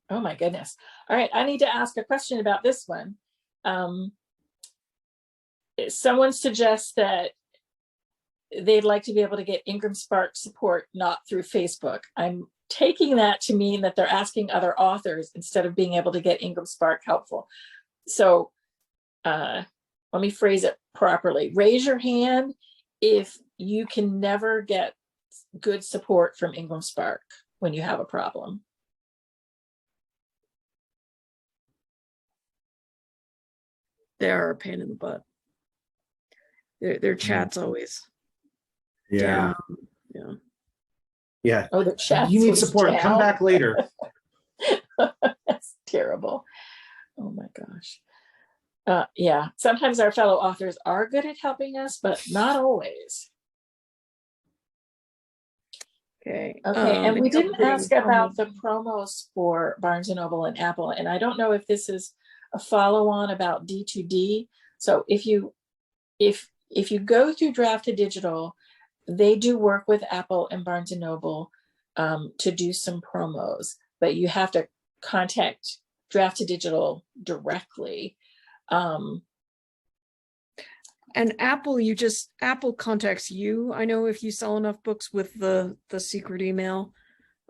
Oh my goodness. All right, I need to ask a question about this one. Someone suggests that they'd like to be able to get Ingram Spark support not through Facebook. I'm taking that to mean that they're asking other authors instead of being able to get Ingram Spark helpful. So let me phrase it properly. Raise your hand if you can never get good support from Ingram Spark when you have a problem. They are a pain in the butt. Their chat's always down. Yeah. Oh, the chat. You need support. Down. Come back later. That's terrible. Oh my gosh. Yeah. Sometimes our fellow authors are good at helping us, but not always. Okay. And we didn't ask about the promos for Barnes & Noble and Apple, and I don't know if this is a follow-on about D2D. So if you go through Draft to Digital, they do work with Apple and Barnes & Noble to do some promos, but you have to contact Draft to Digital directly. And Apple, Apple contacts you. I know if you sell enough books with the secret email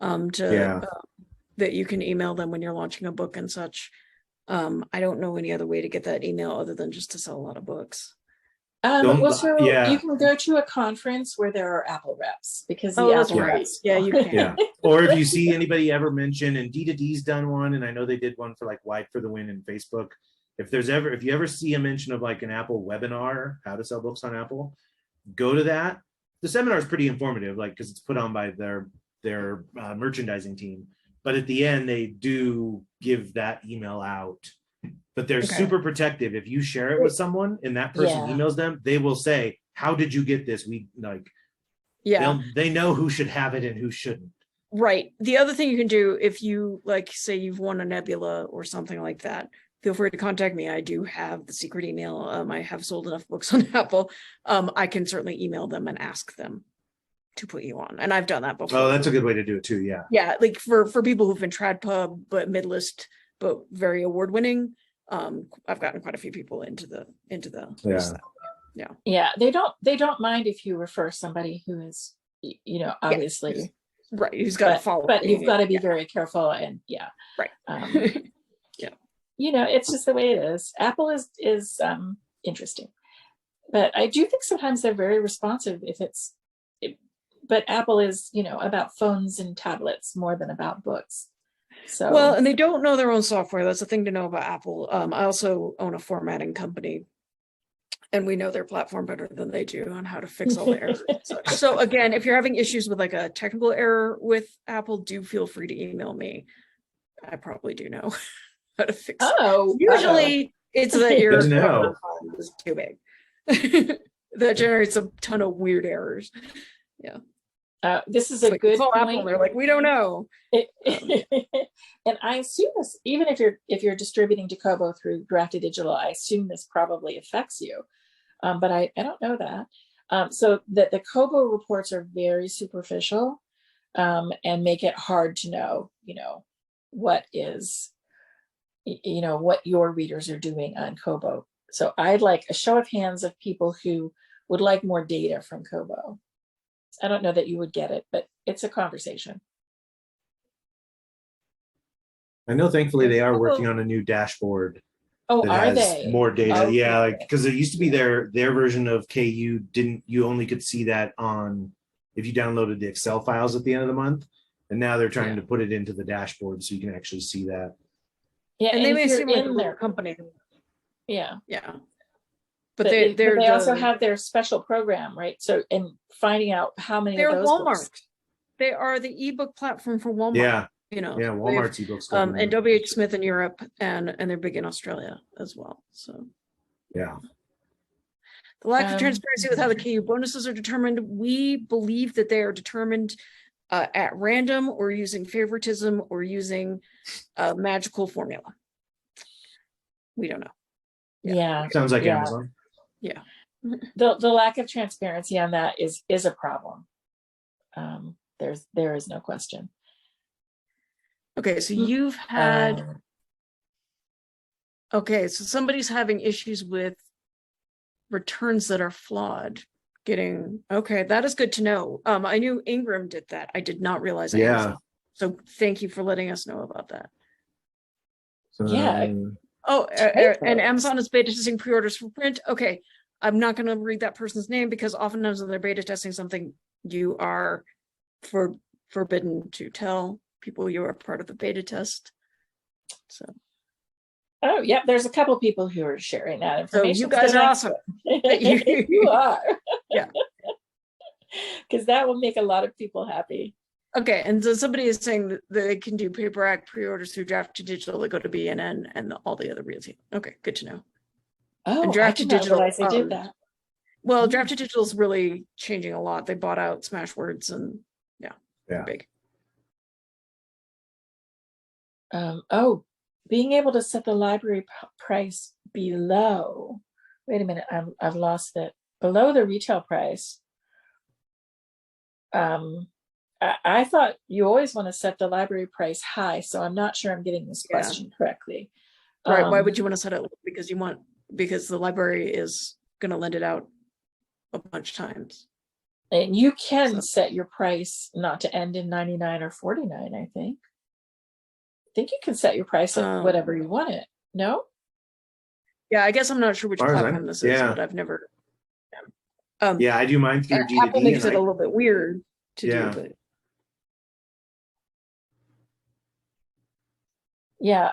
that you can email them when you're launching a book and such. I don't know any other way to get that email other than just to sell a lot of books. You can go to a conference where there are Apple reps because the Apple reps. Yeah, you can. Yeah. Or if you see anybody ever mention, and D2D's done one, and I know they did one for like Wide for the Win in Facebook. If you ever see a mention of like an Apple webinar, how to sell books on Apple, go to that. The seminar is pretty informative, like, because it's put on by their merchandising team. But at the end, they do give that email out. But they're super protective. If you share it with someone and that person emails them, they will say, "How did you get this?" We like, they know who should have it and who shouldn't. Right. The other thing you can do, if you like, say you've won a Nebula or something like that, feel free to contact me. I do have the secret email. I have sold enough books on Apple. I can certainly email them and ask them to put you on. And I've done that before. Oh, that's a good way to do it too. Yeah. Yeah. Like for people who've been trad pub, but mid-list, but very award winning. I've gotten quite a few people into the Yeah. They don't mind if you refer somebody who is, you know, obviously right. Who's got to follow. But you've got to be very careful and right. You know, it's just the way it is. Apple is interesting, but I do think sometimes they're very responsive but Apple is, you know, about phones and tablets more than about books. So well, and they don't know their own software. That's the thing to know about Apple. I also own a formatting company, and we know their platform better than they do on how to fix all the errors. So again, if you're having issues with like a technical error with Apple, do feel free to email me. I probably do know how to fix it. Usually it's the error is too big. That generates a ton of weird errors. Yeah. This is a good point. Apple, they're like, we don't know. And I assume this, even if you're distributing to Kobo through Drafted Digital, I assume this probably affects you. But I don't know that. So that the Kobo reports are very superficial and make it hard to know, you know, what is, you know, what your readers are doing on Kobo. So I'd like a show of hands of people who would like more data from Kobo. I don't know that you would get it, but it's a conversation. I know, thankfully, they are working on a new dashboard. Oh, that are has they? More data. Okay. Yeah, like, because it used to be their version of KU you only could see that on if you downloaded the Excel files at the end of the month. And now they're trying to put it into the dashboard so you can actually see that. Yeah, and they may seem like their company. Yeah. Yeah. But they also have their special program, right? So, and finding out how many of those Walmart. books. They are the ebook platform for Walmart. Yeah. You know. Yeah, Walmart's ebooks. And WH Smith in Europe, and they're big in Australia as well. So. Yeah. The lack of transparency with how the KU bonuses are determined. We believe that they are determined at random or using favoritism or using a magical formula. We don't know. Yeah. Sounds like Amazon. Yeah. The lack of transparency on that is a problem. There is no question. Okay, so you've had okay, so somebody's having issues with returns that are flawed. That is good to know. I knew Ingram did that. I did not realize Amazon. So thank you for letting us know about that. And Amazon is beta testing pre-orders for print. Okay, I'm not going to read that person's name because oftentimes when they're beta testing something, you are forbidden to tell people you are part of the beta test. So. Oh, yeah, there's a couple people who are sharing that information. So you guys are awesome. You are. Yeah. Because that will make a lot of people happy. Okay, and so somebody is saying that they can do paperback pre-orders through Drafted Digital. They go to BNN and all the other realty. Okay, good to know. Oh, and Drafted Digital. I did that. Well, Drafted Digital is really changing a lot. They bought out Smashwords and big. Being able to set the library price below. Wait a minute, I've lost it. Below the retail price. I thought you always want to set the library price high, so I'm not sure I'm getting this question correctly. Right? Why would you want to set it? Because the library is going to lend it out a bunch of times. And you can set your price not to end in 99 or 49. I think you can set your price at whatever you want it. No. Yeah, I guess I'm not sure which platform this is, but I've never. I do mine through GDD. Apple makes it a little bit weird to do, but. Yeah,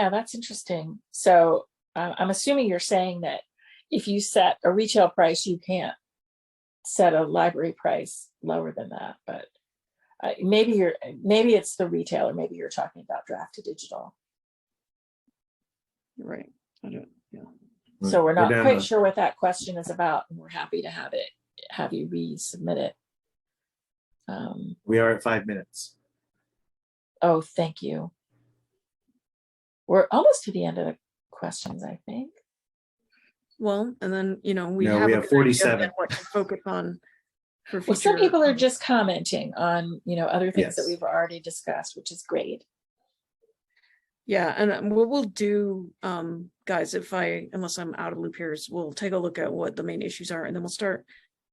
that's interesting. So I'm assuming you're saying that if you set a retail price, you can't set a library price lower than that, but maybe it's the retailer, maybe you're talking about draft to digital. Right. I don't, yeah. So we're not down quite to- sure what that question is about, and we're happy to have you resubmit it. We are at 5 minutes. Oh, thank you. We're almost to the end of the questions, I think. Well, and then, you know, we No, have we a have good idea 47. then what to focus on for future. Well, some people are just commenting on, other things that Yes. we've already discussed, which is great. Yeah, and what we'll do, guys, unless I'm out of loop here, is we'll take a look at what the main issues are, and then we'll start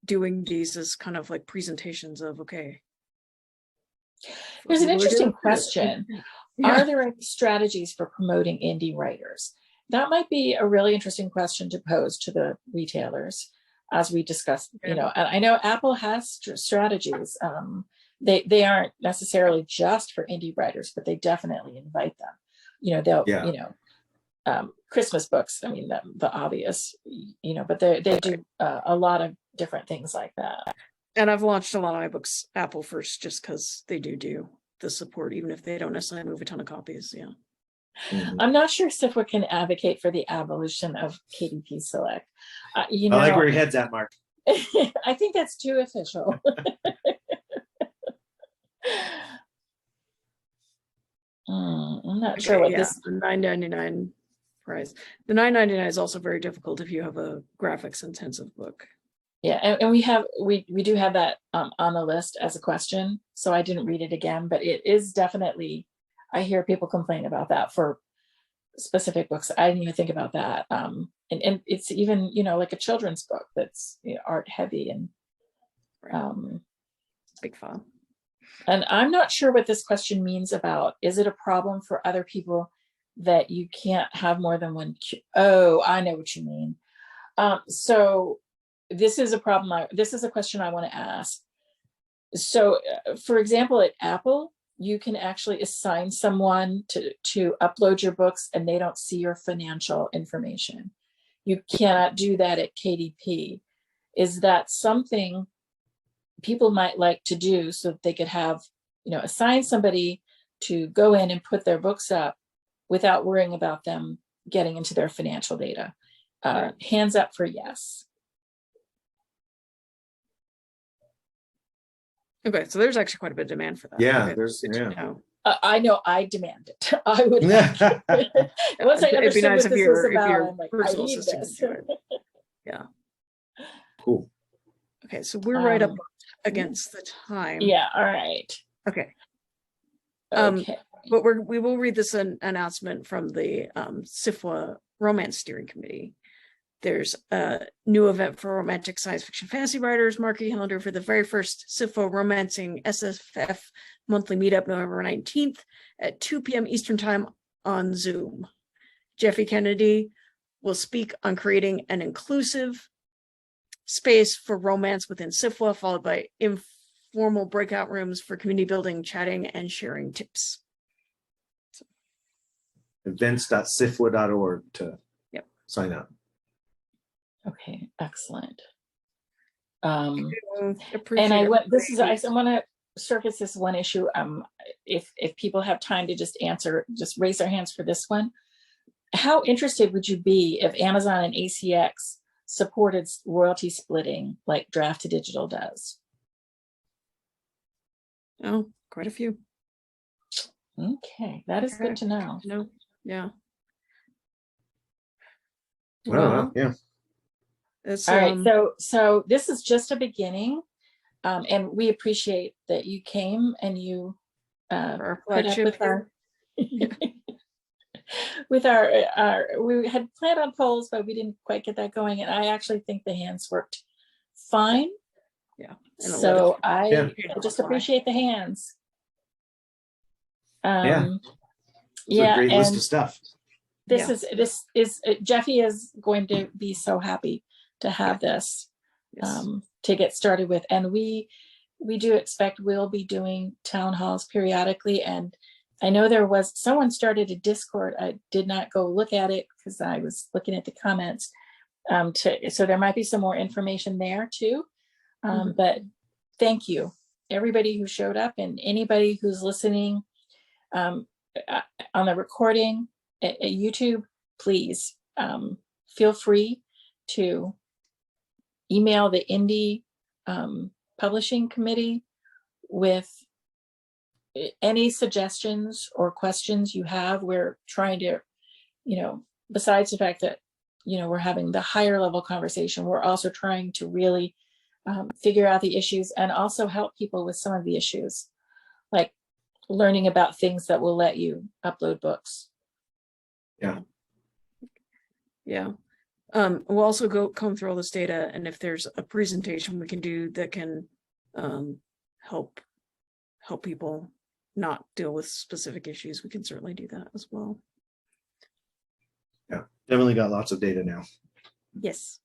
doing these as kind of like presentations of, okay. There's an what do we do? interesting question. Yeah. Are there any strategies for promoting indie writers? That might be a really interesting question to pose to the retailers as we discuss, Okay. and I know Apple has strategies. They aren't necessarily just for indie writers, but they definitely invite them. They'll, Christmas books, I mean, the obvious, but they do a lot of different things like that. And I've launched a lot of my books Apple first, just because they do the support, even if they don't necessarily move a ton of copies. Yeah. Mhm. I'm not sure SFWA can advocate for the abolition of KDP Select. I like where your head's at, Mark. I think that's too official. I'm not sure what this. The $9.99 price. The $9.99 is also very difficult if you have a graphics intensive book. Yeah, and we do have that on the list as a question, so I didn't read it again, but it is definitely, I hear people complain about that for specific books. I didn't even think about that. And it's even, like a children's book that's art heavy and Big file. and I'm not sure what this question means about, is it a problem for other people that you can't have more than one? Oh, I know what you mean. So this is a problem. This is a question I want to ask. So, for example, at Apple, you can actually assign someone to upload your books and they don't see your financial information. You cannot do that at KDP. Is that something people might like to do so that they could have, assign somebody to go in and put their books up without worrying about them getting into their financial data? Hands up for yes. Okay, so there's actually quite a bit of demand for that. Yeah, okay, there's, good to yeah. know. I know, I demand it. I would like it. Once I It'd be understood nice what if this your- was if about, your I'm like, I personal need assistant this. could do it. Yeah. Cool. Okay, so we're right up Um, against the time. Yeah, all right. Okay, Okay. but we will read this announcement from the SFWA Romance Steering Committee. There's a new event for romantic science fiction fantasy writers. Mark your calendar for the very first SFWA Romancing SFF monthly meetup, November 19th at 2 p.m. Eastern Time on Zoom. Jeffy Kennedy will speak on creating an inclusive space for romance within SFWA, followed by informal breakout rooms for community building, chatting, and sharing tips. Events.sifwa.org to sign up. Okay, excellent. Appreciate And I want to surface this one issue. If people have time to just raise their hands for this one. How interested would you be if Amazon and ACX supported royalty splitting like Draft to Digital does? Oh, quite a few. Okay, that is good to know. No, yeah. Well, yeah. It's, all right, so this is just a beginning, and we appreciate that you came and you put up with our with our we had planned on polls, but we didn't quite get that going, and I actually think the hands worked fine. Yeah. So I just appreciate the hands. It's a great list of stuff. This is Jeffy is going to be so happy to have this to get started with, and we do expect we'll be doing town halls periodically. And I know there was someone started a Discord. I did not go look at it because I was looking at the comments. So there might be some more information there too. But thank you, everybody who showed up and anybody who's listening on the recording at YouTube. Please feel free to email the Indie Publishing Committee with any suggestions or questions you have. We're trying to, besides the fact that, we're having the higher level conversation, we're also trying to really figure out the issues and also help people with some of the issues, like learning about things that will let you upload books. Yeah. Yeah. We'll also comb through all this data, and if there's a presentation we can do that can help people not deal with specific issues, we can certainly do that as well. Yeah, definitely got lots of data now. Yes.